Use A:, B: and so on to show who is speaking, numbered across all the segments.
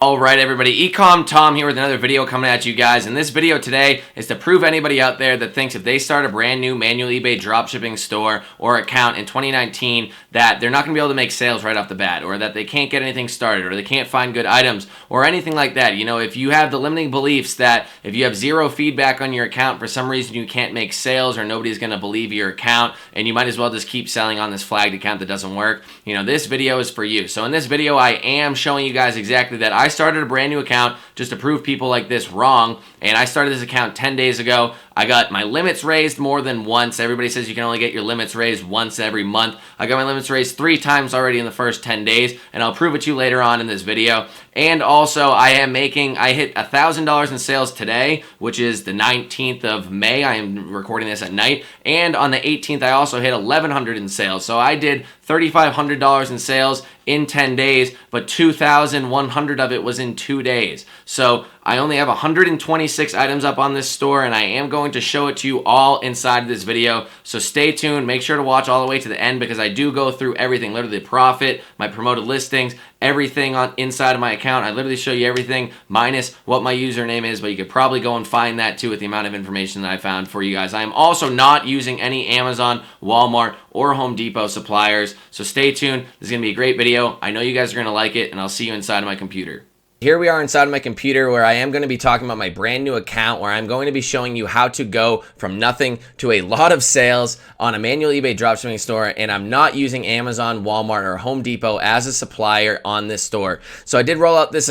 A: Alright everybody, eCom Tom here with another video coming at you guys, and this video today is to prove anybody out there that thinks if they start a brand new Manual Ebay Dropshipping store or account in 2019 that they're not going to be able to make sales right off the bat, or that they can't get anything started, or they can't find good items, or anything like that. You know, if you have the limiting beliefs that if you have zero feedback on your account, for some reason you can't make sales or nobody's going to believe your account, and you might as well just keep selling on this flagged account that doesn't work, you know, this video is for you. So in this video I am showing you guys exactly that. I started a brand new account just to prove people like this wrong, and I started this account 10 days ago. I got my limits raised more than once. Everybody says you can only get your limits raised once every month. I got my limits raised 3 times already in the first 10 days, and I'll prove it to you later on in this video. And also, I hit $1,000 in sales today, which is the 19th of May. I am recording this at night. And on the 18th, I also hit $1,100 in sales. So I did $3,500 in sales in 10 days, but $2,100 of it was in 2 days. So I only have 126 items up on this store, and I am going to show it to you all inside of this video. So stay tuned. Make sure to watch all the way to the end, because I do go through everything, literally the profit, my promoted listings, everything on inside of my account. I literally show you everything minus what my username is, but you could probably go and find that too with the amount of information that I found for you guys. I am also not using any Amazon, Walmart, or Home Depot suppliers, so stay tuned. This is going to be a great video. I know you guys are going to like it, and I'll see you inside of my computer. Here we are inside of my computer, where I am going to be talking about my brand new account, where I'm going to be showing you how to go from nothing to a lot of sales on a Manual Ebay Dropshipping store, and I'm not using Amazon, Walmart, or Home Depot as a supplier on this store. So I did roll out this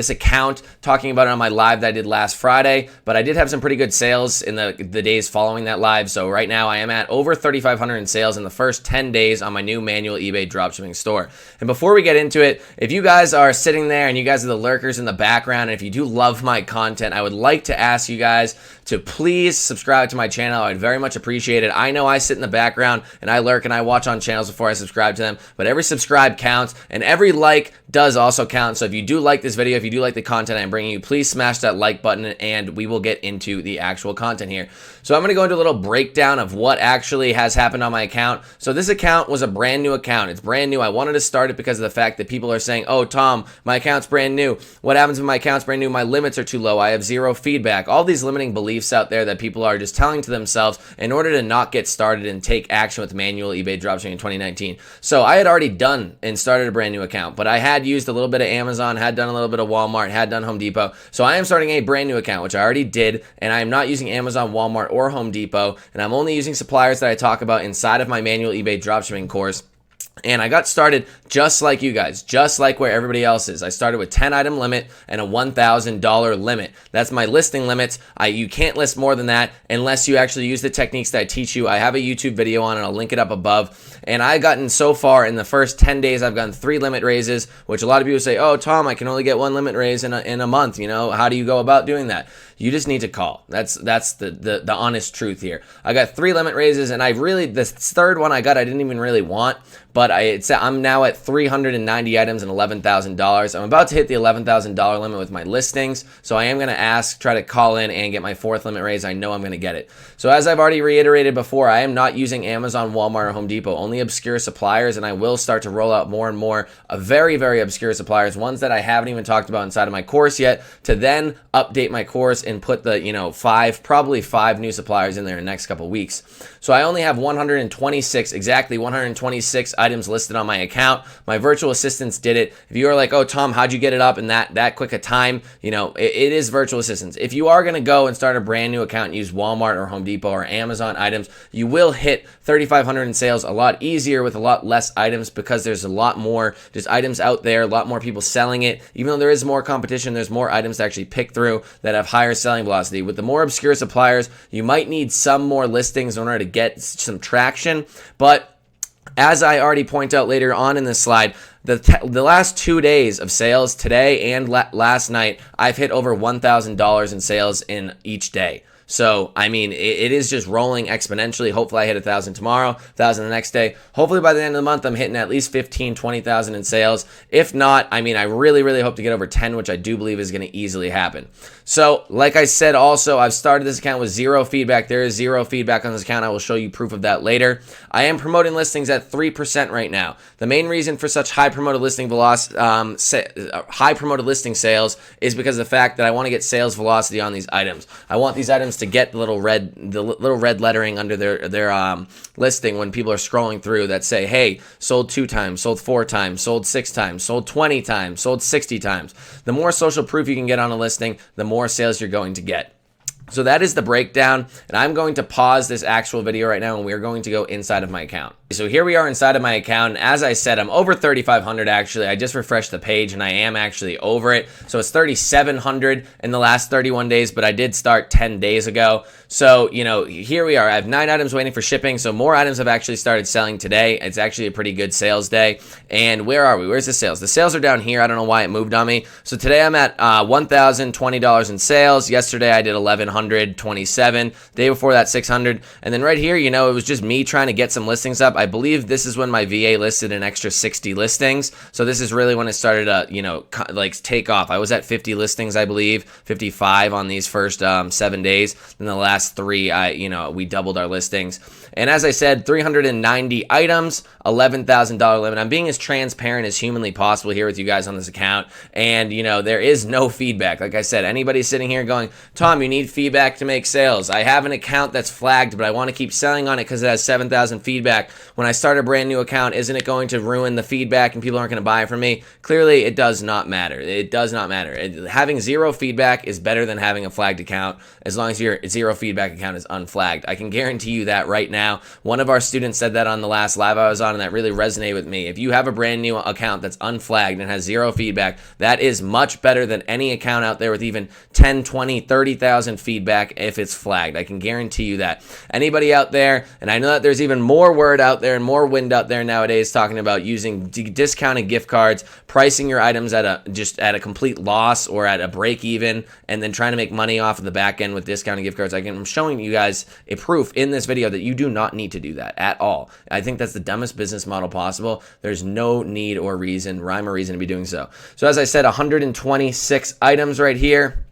A: account, talking about it on my live that I did last Friday, but I did have some pretty good sales in the days following that live. So right now I am at over 3,500 in sales in the first 10 days on my new Manual Ebay Dropshipping store. And before we get into it, if you guys are sitting there and you guys are the lurkers in the background, and if you do love my content, I would like to ask you guys to please subscribe to my channel. I'd very much appreciate it. I know I sit in the background and I lurk and I watch on channels before I subscribe to them, but every subscribe counts, and every like does also count. So if you do like this video, if you do like the content I'm bringing you, please smash that like button, and we will get into the actual content here. So I'm going to go into a little breakdown of what actually has happened on my account. So this account was a brand new account. It's brand new. I wanted to start it because of the fact that people are saying, oh, Tom, my account's brand new. What happens when my account's brand new? My limits are too low. I have zero feedback. All these limiting beliefs out there that people are just telling to themselves in order to not get started and take action with Manual Ebay Dropshipping in 2019. So I had already done and started a brand new account, but I had used a little bit of Amazon, had done a little bit of Walmart, had done Home Depot. So I am starting a brand new account, which I already did, and I am not using Amazon, Walmart, or Home Depot, and I'm only using suppliers that I talk about inside of my Manual Ebay Dropshipping course. And I got started just like you guys, just like where everybody else is. I started with 10 item limit and a $1,000 limit. That's my listing limits. You can't list more than that unless you actually use the techniques that I teach you. I have a YouTube video on it. I'll link it up above. And I've gotten so far in the first 10 days, I've gotten 3 limit raises, which a lot of people say, oh, Tom, I can only get 1 limit raise in a month. You know, how do you go about doing that? You just need to call. That's the honest truth here. I got 3 limit raises, and the third one I got, I didn't even really want, but I'm now at 390 items and $11,000. I'm about to hit the $11,000 limit with my listings, so I am going to try to call in and get my 4th limit raise. I know I'm going to get it. So as I've already reiterated before, I am not using Amazon, Walmart, or Home Depot, only obscure suppliers, and I will start to roll out more and more of very, very obscure suppliers, ones that I haven't even talked about inside of my course yet, to then update my course and put the, probably 5 new suppliers in there in the next couple weeks. So I only have 126 items listed on my account. My virtual assistants did it. If you are like, oh, Tom, how'd you get it up in that quick a time? You know, it is virtual assistants. If you are going to go and start a brand new account and use Walmart or Home Depot or Amazon items, you will hit 3,500 in sales a lot easier with a lot less items, because there's a lot more just items out there, a lot more people selling it. Even though there is more competition, there's more items to actually pick through that have higher selling velocity. With the more obscure suppliers, you might need some more listings in order to get some traction, but as I already point out later on in this slide, the last 2 days of sales, today and last night, I've hit over $1,000 in sales in each day. So, I mean, it is just rolling exponentially. Hopefully I hit 1,000 tomorrow, 1,000 the next day. Hopefully by the end of the month, I'm hitting at least 15, 20,000 in sales. If not, I mean, I really, really hope to get over 10, which I do believe is going to easily happen. So, like I said, also, I've started this account with zero feedback. There is zero feedback on this account. I will show you proof of that later. I am promoting listings at 3% right now. The main reason for such high promoted listing velocity, high promoted listing sales is because of the fact that I want to get sales velocity on these items. I want these items to get the little red lettering under their listing when people are scrolling through that say, hey, sold 2 times, sold 4 times, sold 6 times, sold 20 times, sold 60 times. The more social proof you can get on a listing, the more sales you're going to get. So that is the breakdown, and I'm going to pause this actual video right now, and we're going to go inside of my account. So here we are inside of my account, and as I said, I'm over 3,500 actually. I just refreshed the page, and I am actually over it. So it's 3,700 in the last 31 days, but I did start 10 days ago. So, you know, here we are. I have 9 items waiting for shipping, so more items have actually started selling today. It's actually a pretty good sales day. And where are we? Where's the sales? The sales are down here. I don't know why it moved on me. So today I'm at $1,020 in sales. Yesterday I did $1,127. Day before that, $600. And then right here, you know, it was just me trying to get some listings up. I believe this is when my VA listed an extra 60 listings. So this is really when it started to, you know, like take off. I was at 50 listings, I believe, 55 on these first 7 days. Then the last 3, we doubled our listings. And as I said, 390 items, $11,000 limit. I'm being as transparent as humanly possible here with you guys on this account. And, you know, there is no feedback. Like I said, anybody sitting here going, Tom, you need feedback to make sales. I have an account that's flagged, but I want to keep selling on it because it has 7,000 feedback. When I start a brand new account, isn't it going to ruin the feedback and people aren't going to buy it from me? Clearly, it does not matter. It does not matter. Having zero feedback is better than having a flagged account as long as your zero feedback account is unflagged. I can guarantee you that right now. One of our students said that on the last live I was on, and that really resonated with me. If you have a brand new account that's unflagged and has zero feedback, that is much better than any account out there with even 10, 20, 30,000 feedback if it's flagged. I can guarantee you that. Anybody out there, and I know that there's even more word out there and more wind out there nowadays talking about using discounted gift cards, pricing your items at a complete loss or at a break even, and then trying to make money off of the back end with discounted gift cards. I'm showing you guys a proof in this video that you do not need to do that at all. I think that's the dumbest business model possible. There's no need or reason, rhyme or reason to be doing so. So as I said, 126 items right here.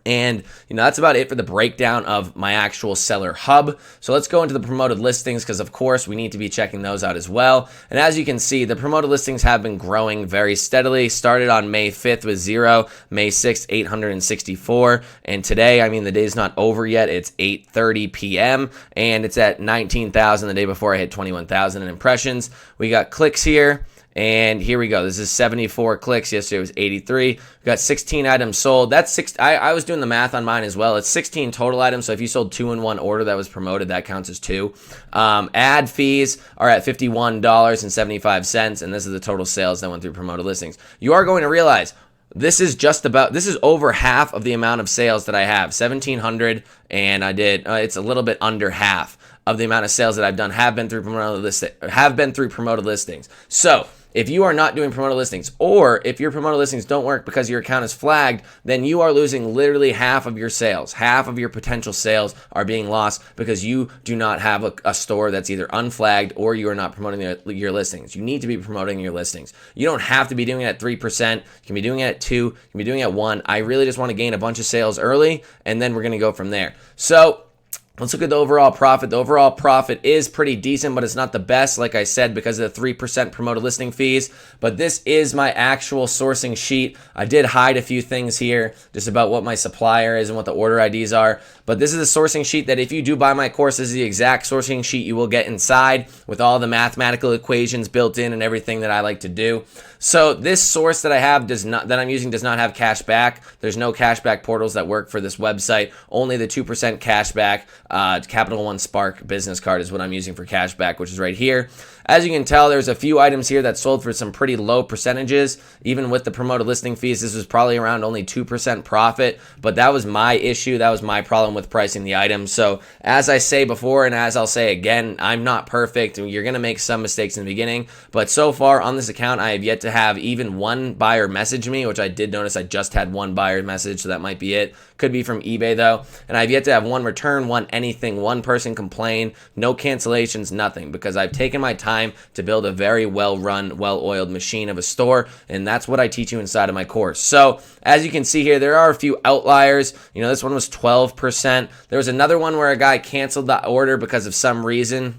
A: And, you know, that's about it for the breakdown of my actual seller hub. So let's go into the promoted listings because, of course, we need to be checking those out as well. And as you can see, the promoted listings have been growing very steadily. Started on May 5th with 0, May 6th, 864. And today, I mean, the day's not over yet. It's 8:30 p.m. and it's at 19,000. The day before I hit 21,000 in impressions. We got clicks here. And here we go. This is 74 clicks. Yesterday was 83. We got 16 items sold. That's six. I was doing the math on mine as well. It's 16 total items. So if you sold 2 in one order that was promoted, that counts as 2. Ad fees are at $51.75, and this is the total sales that went through promoted listings. You are going to realize this is over half of the amount of sales that I have, 1,700, and I did. It's a little bit under half of the amount of sales that I've done have been through promoted listings. So if you are not doing promoted listings, or if your promoted listings don't work because your account is flagged, then you are losing literally half of your sales. Half of your potential sales are being lost because you do not have a store that's either unflagged or you are not promoting your listings. You need to be promoting your listings. You don't have to be doing it at 3%. You can be doing it at 2. You can be doing it at 1. I really just want to gain a bunch of sales early, and then we're going to go from there. So let's look at the overall profit. The overall profit is pretty decent, but it's not the best, like I said, because of the 3% promoted listing fees. But this is my actual sourcing sheet. I did hide a few things here just about what my supplier is and what the order IDs are. But this is a sourcing sheet that if you do buy my course, this is the exact sourcing sheet you will get inside with all the mathematical equations built in and everything that I like to do. So this source that I have that I'm using does not have cash back. There's no cash back portals that work for this website. Only the 2% cash back Capital One Spark business card is what I'm using for cashback, which is right here. As you can tell, there's a few items here that sold for some pretty low percentages. Even with the promoted listing fees, this was probably around only 2% profit, but that was my issue. That was my problem with pricing the items. So as I say before, and as I'll say again, I'm not perfect. You're going to make some mistakes in the beginning, but so far on this account, I have yet to have even one buyer message me, which I did notice I just had one buyer message, so that might be it. Could be from eBay though. And I've yet to have one return, one anything, one person complain, no cancellations, nothing, because I've taken my time to build a very well-run, well-oiled machine of a store, and that's what I teach you inside of my course. So as you can see here, there are a few outliers. You know, this one was 12%. There was another one where a guy canceled the order because of some reason,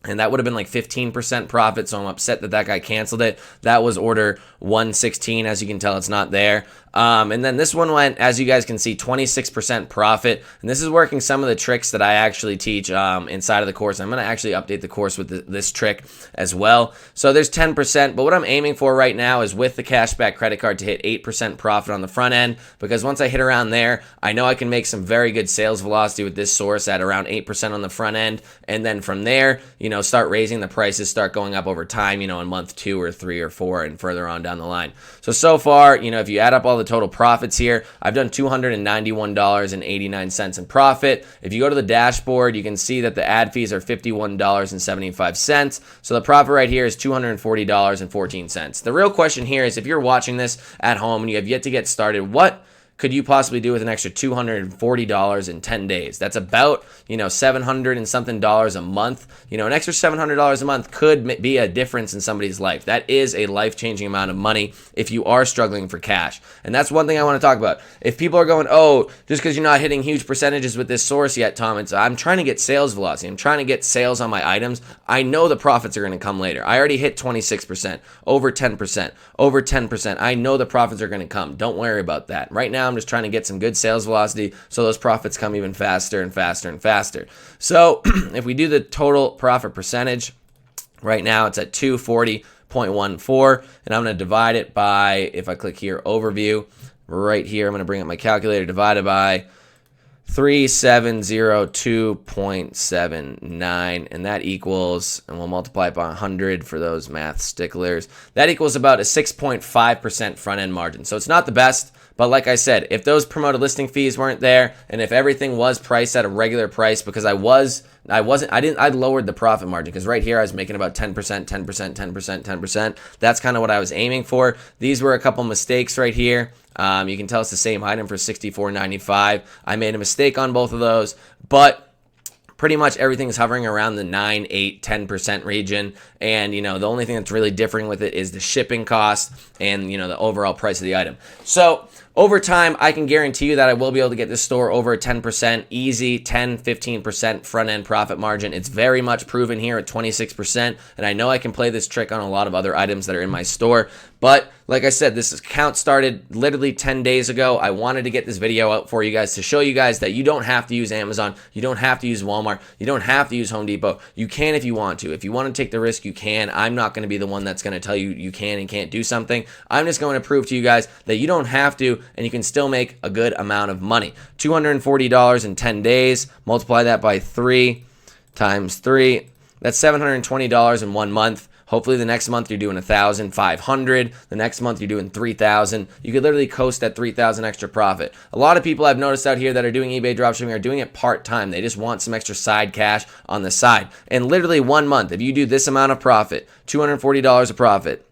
A: and that would have been like 15% profit, so I'm upset that that guy canceled it. That was order 116. As you can tell, it's not there. And then this one went, as you guys can see, 26% profit. And this is working some of the tricks that I actually teach inside of the course. I'm going to actually update the course with this trick as well. So there's 10%, but what I'm aiming for right now is with the cashback credit card to hit 8% profit on the front end, because once I hit around there, I know I can make some very good sales velocity with this source at around 8% on the front end. And then from there, you know, start raising the prices, start going up over time, you know, in month 2 or 3 or 4 and further on down the line. So far, you know, if you add up all the total profits here, I've done $291.89 in profit. If you go to the dashboard, you can see that the ad fees are $51.75. So the profit right here is $240.14. The real question here is, if you're watching this at home and you have yet to get started, what could you possibly do with an extra $240 in 10 days? That's about, you know, $700 and something a month. You know, an extra $700 a month could be a difference in somebody's life. That is a life-changing amount of money if you are struggling for cash. And that's one thing I want to talk about. If people are going, oh, just because you're not hitting huge percentages with this source yet, Tom, I'm trying to get sales velocity. I'm trying to get sales on my items. I know the profits are going to come later. I already hit 26%, over 10%, over 10%. I know the profits are going to come. Don't worry about that. Right now, I'm just trying to get some good sales velocity so those profits come even faster and faster and faster. So if we do the total profit percentage, right now it's at 240.14, and I'm going to divide it by, if I click here, overview, right here, I'm going to bring up my calculator, divided by 3702.79, and that equals, and we'll multiply it by 100 for those math sticklers, that equals about a 6.5% front end margin. So it's not the best, but like I said, if those promoted listing fees weren't there, and if everything was priced at a regular price, because I lowered the profit margin, because right here I was making about 10%, 10%, 10%, 10%. That's kind of what I was aiming for. These were a couple mistakes right here. You can tell it's the same item for $64.95. I made a mistake on both of those, but pretty much everything is hovering around the 9, 8, 10% region. And, you know, the only thing that's really differing with it is the shipping cost and, you know, the overall price of the item. So over time, I can guarantee you that I will be able to get this store over a 10%, easy 10, 15% front end profit margin. It's very much proven here at 26%. And I know I can play this trick on a lot of other items that are in my store. But like I said, this account started literally 10 days ago. I wanted to get this video out for you guys to show you guys that you don't have to use Amazon. You don't have to use Walmart. You don't have to use Home Depot. You can if you want to. If you want to take the risk, you can. I'm not going to be the one that's going to tell you you can and can't do something. I'm just going to prove to you guys that you don't have to, and you can still make a good amount of money. $240 in 10 days. Multiply that by 3 times 3. That's $720 in 1 month. Hopefully the next month you're doing $1,500. The next month you're doing $3,000. You could literally coast at $3,000 extra profit. A lot of people I've noticed out here that are doing eBay dropshipping are doing it part-time. They just want some extra side cash on the side. And literally 1 month, if you do this amount of profit, $240 of profit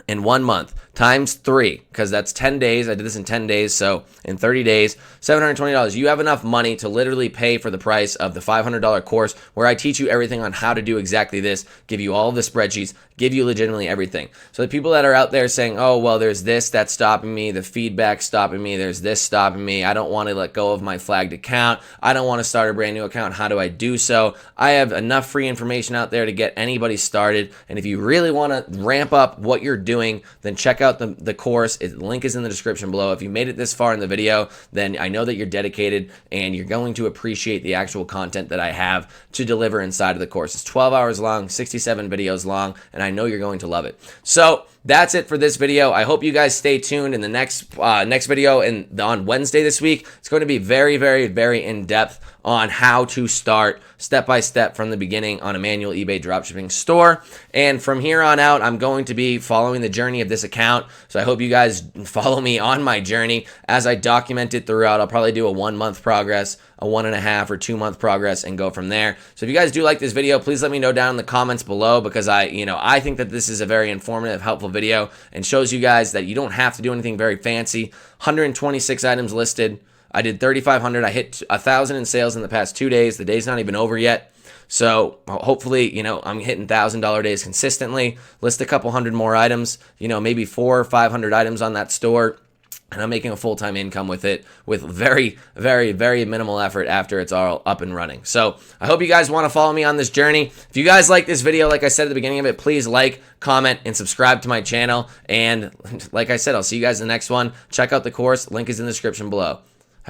A: in 1 month, times 3, because that's 10 days. I did this in 10 days, so in 30 days, $720. You have enough money to literally pay for the price of the $500 course where I teach you everything on how to do exactly this, give you all of the spreadsheets, give you legitimately everything. So the people that are out there saying, oh, well, there's this that's stopping me, the feedback stopping me, there's this stopping me, I don't want to let go of my flagged account, I don't want to start a brand new account, how do I do so? I have enough free information out there to get anybody started, and if you really want to ramp up what you're doing, then check out the course. The link is in the description below. If you made it this far in the video, then I know that you're dedicated and you're going to appreciate the actual content that I have to deliver inside of the course. It's 12 hours long, 67 videos long, and I know you're going to love it. So that's it for this video. I hope you guys stay tuned in the next video on Wednesday this week. It's going to be very, very, very in-depth on how to start step by step from the beginning on a manual eBay dropshipping store. And from here on out, I'm going to be following the journey of this account. So I hope you guys follow me on my journey as I document it throughout. I'll probably do a 1 month progress, a 1.5 or 2 month progress, and go from there. So if you guys do like this video, please let me know down in the comments below, because I think that this is a very informative, helpful video and shows you guys that you don't have to do anything very fancy. 126 items listed. I did 3,500. I hit 1,000 in sales in the past 2 days. The day's not even over yet. So hopefully, I'm hitting $1,000 days consistently. List a couple hundred more items, maybe 400 or 500 items on that store. And I'm making a full-time income with it with very, very, very minimal effort after it's all up and running. So I hope you guys want to follow me on this journey. If you guys like this video, like I said at the beginning of it, please like, comment, and subscribe to my channel. And like I said, I'll see you guys in the next one. Check out the course. Link is in the description below.